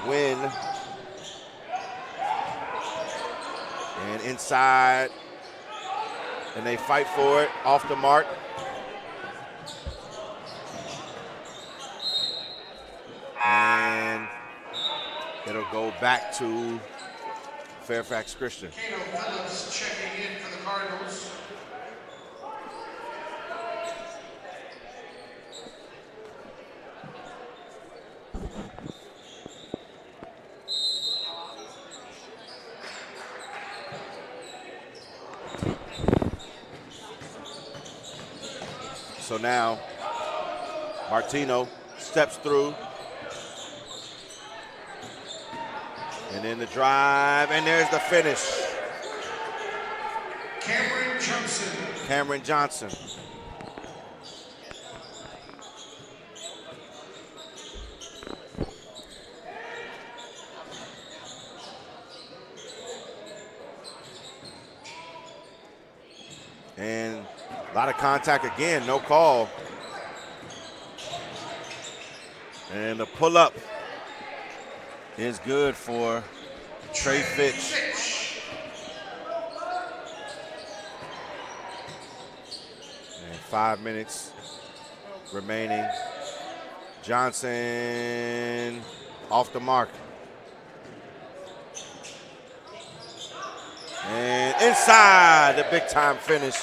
Wynn. And inside, and they fight for it, off the mark. And it'll go back to Fairfax Christian. Cato Phillips checking in for the Cardinals. So now Martino steps through. And then the drive, and there's the finish. Cameron Johnson. And a lot of contact again, no call. And the pull-up is good for Trey Fitch. And 5 minutes remaining. Johnson off the mark. And inside, the big time finish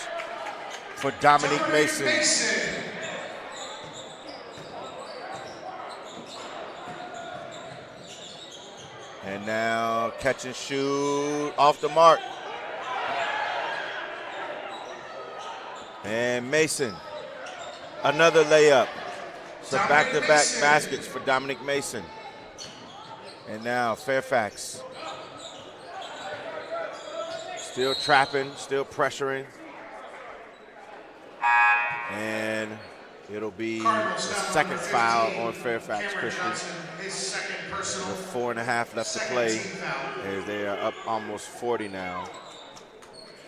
for Dominique Mason. And now catch and shoot off the mark. And Mason, another layup. So back-to-back baskets for Dominique Mason. And now Fairfax. Still trapping, still pressuring. And it'll be the second foul on Fairfax Christian. With 4.5 left to play, as they are up almost 40 now.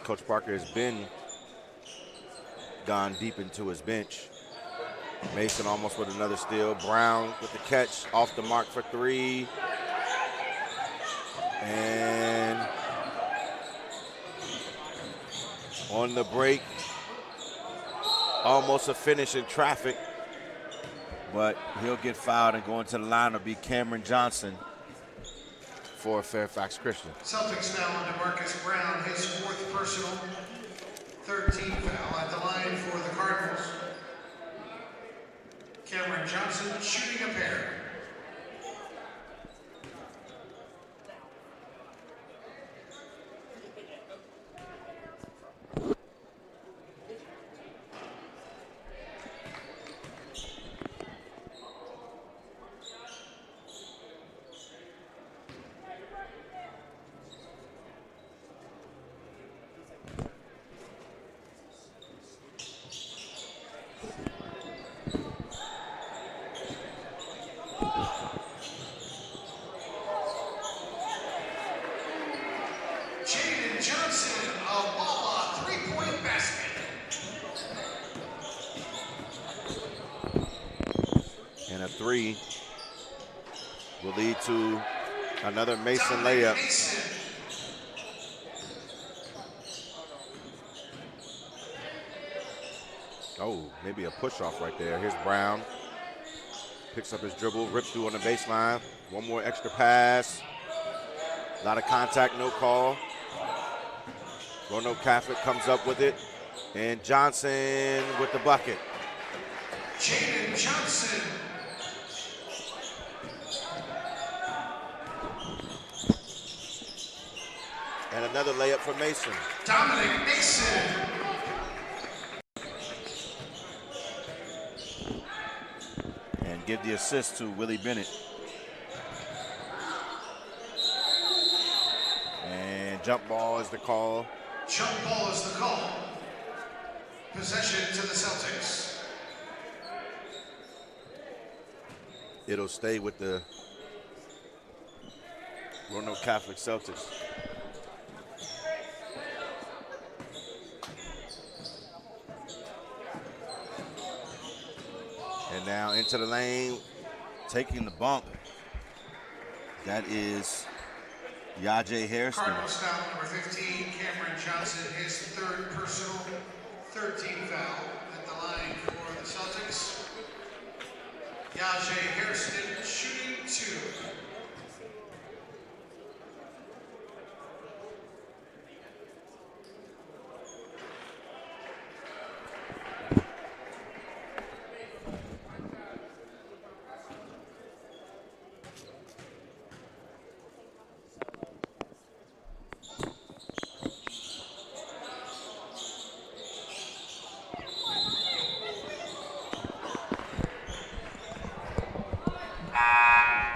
Coach Parker has been gone deep into his bench. Mason almost with another steal. Brown with the catch, off the mark for three. And on the break. Almost a finish in traffic, but he'll get fouled and go into the line. Will be Cameron Johnson for Fairfax Christian. Celtics foul on DeMarcus Brown, his 4th personal, 13th foul at the line for the Cardinals. Cameron Johnson shooting a pair. Johnson, a Balla 3-point basket. And a 3 will lead to another Mason layup. Mason. Oh, maybe a push off right there. Here's Brown. Picks up his dribble, rips through on the baseline. One more extra pass. A lot of contact, no call. Roanoke Catholic comes up with it. And Johnson with the bucket. Jaden Johnson. And another layup for Mason. Dominic Mason. And give the assist to Willie Bennett. And jump ball is the call. Jump ball is the call. Possession to the Celtics. It'll stay with the Roanoke Catholic Celtics. And now into the lane, taking the bump. That is Yaje Hairston. Cardinals foul number 15, Cameron Johnson, his 3rd personal, 13th foul at the line for the Celtics. Yaje Hairston shooting 2.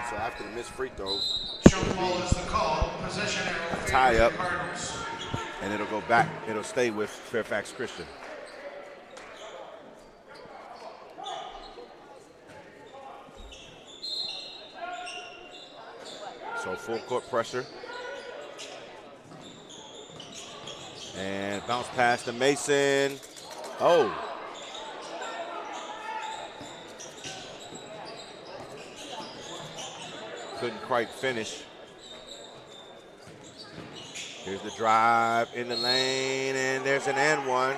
So after the missed free throw, Jump ball is the call. Possession arrow. Tie up. Cardinals. and it'll go back. It'll stay with Fairfax Christian. So full court pressure. And bounce pass to Mason. Oh. Couldn't quite finish. Here's the drive in the lane, and there's an and one.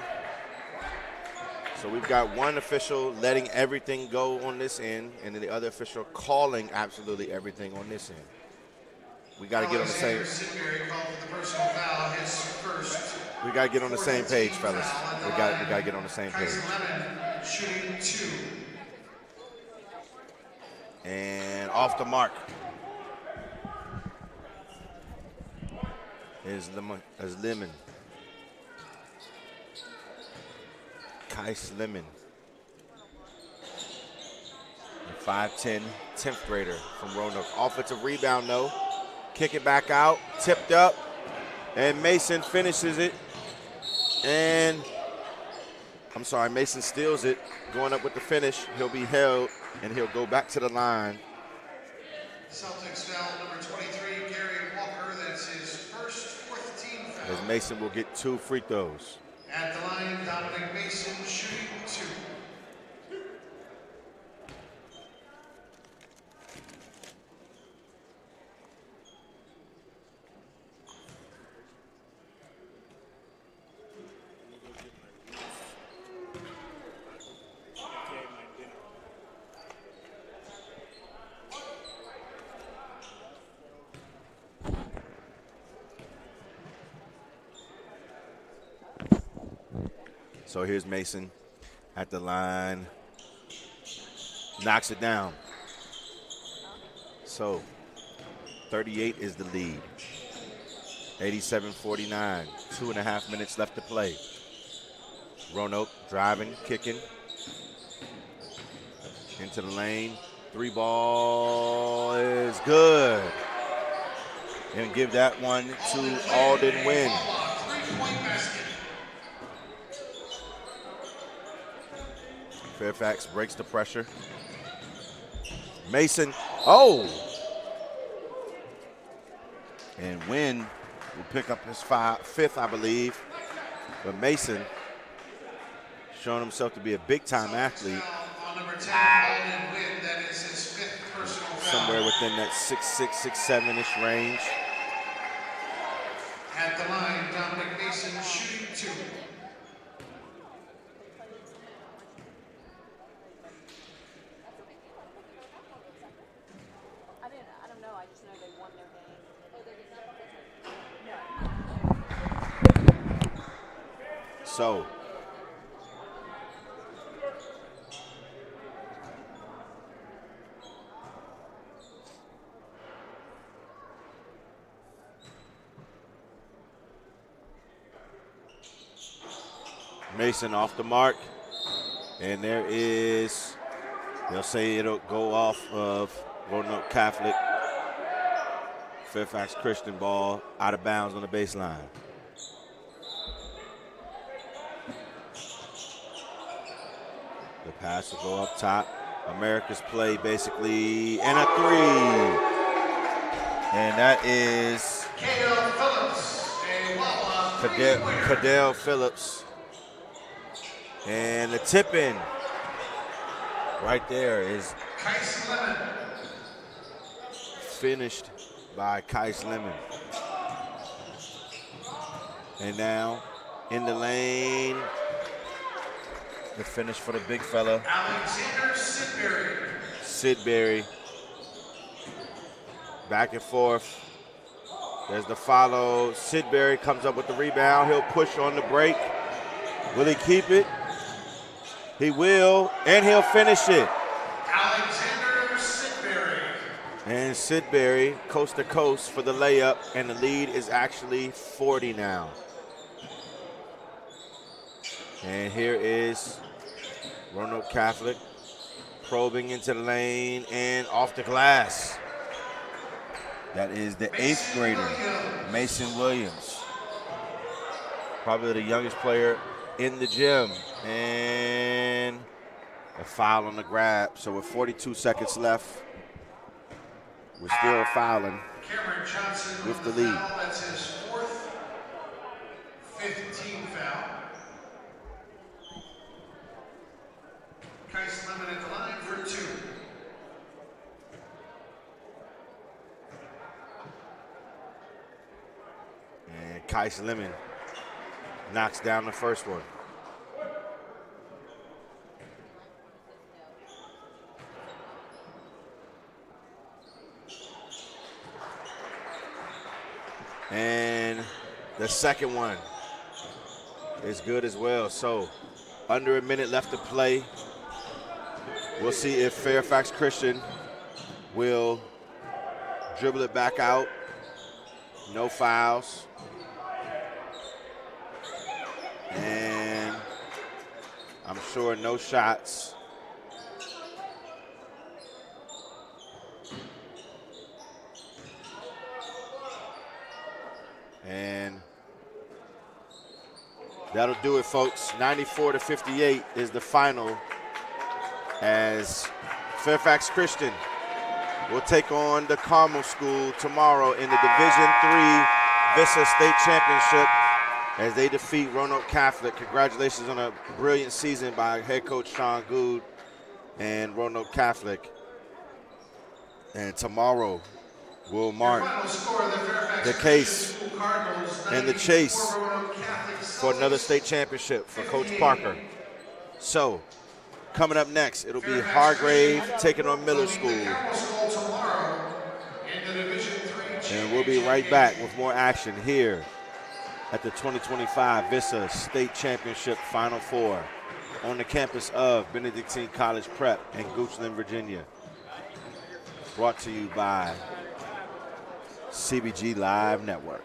So we've got one official letting everything go on this end, and then the other official calling absolutely everything on this end. We got to get on the same. We got to get on the same page, fellas. We got to get on the same page. Shooting 2. And off the mark is Lemon. Kais Lemon. 5'10", 10th grader from Roanoke. Offensive rebound, though. Kick it back out, tipped up, and Mason finishes it. And, I'm sorry, Mason steals it, going up with the finish. He'll be held, and he'll go back to the line. Celtics foul number 23, Gary Walker. That's his first fourth team foul. As Mason will get 2 free throws. At the line, Dominic Mason shooting 2. So here's Mason at the line. Knocks it down. So 38 is the lead. 87-49. 2.5 minutes left to play. Roanoke driving, kicking. Into the lane. 3 ball is good. And give that one to Alden Wynn. Fairfax breaks the pressure. Mason, oh! And Wynn will pick up his fifth, I believe. But Mason, showing himself to be a big-time athlete. Somewhere within that 6'6", 6'7"-ish range. At the line, Dominic Mason shooting 2. I don't know. I just know they won their game. So, Mason off the mark, and there is, they'll say it'll go off of Roanoke Catholic. Fairfax Christian ball out of bounds on the baseline. The pass will go up top. America's play basically, and a 3. And that is Cadell Phillips. And the tip in right there is finished by Kais Lemon. And now in the lane, the finish for the big fella. Alexander Sidbury. Sidbury. Back and forth. There's the follow. Sidbury comes up with the rebound. He'll push on the break. Will he keep it? He will, and he'll finish it. Alexander Sidbury. And Sidbury, coast to coast for the layup, and the lead is actually 40 now. And here is Roanoke Catholic probing into the lane and off the glass. That is the 8th grader, Mason Williams. Probably the youngest player in the gym. And a foul on the grab. So with 42 seconds left, we're still fouling with the lead. That's his 4th, 5th team foul. Kais Lemon at the line for 2. And Kais Lemon knocks down the first one. And the second one is good as well. So under a minute left to play. We'll see if Fairfax Christian will dribble it back out. No fouls. And I'm sure no shots. And that'll do it, folks. 94-58 is the final, as Fairfax Christian will take on the Carmel School tomorrow in the Division III VISAA State Championship as they defeat Roanoke Catholic. Congratulations on a brilliant season by head coach Sean Good and Roanoke Catholic. And tomorrow will mark the case and the chase for another state championship for Coach Parker. So, coming up next, it'll be Hargrave taking on Miller School. And we'll be right back with more action here at the 2025 VISAA State Championship Final Four on the campus of Benedictine College Prep in Goochland, Virginia. Brought to you by CBG Live Network.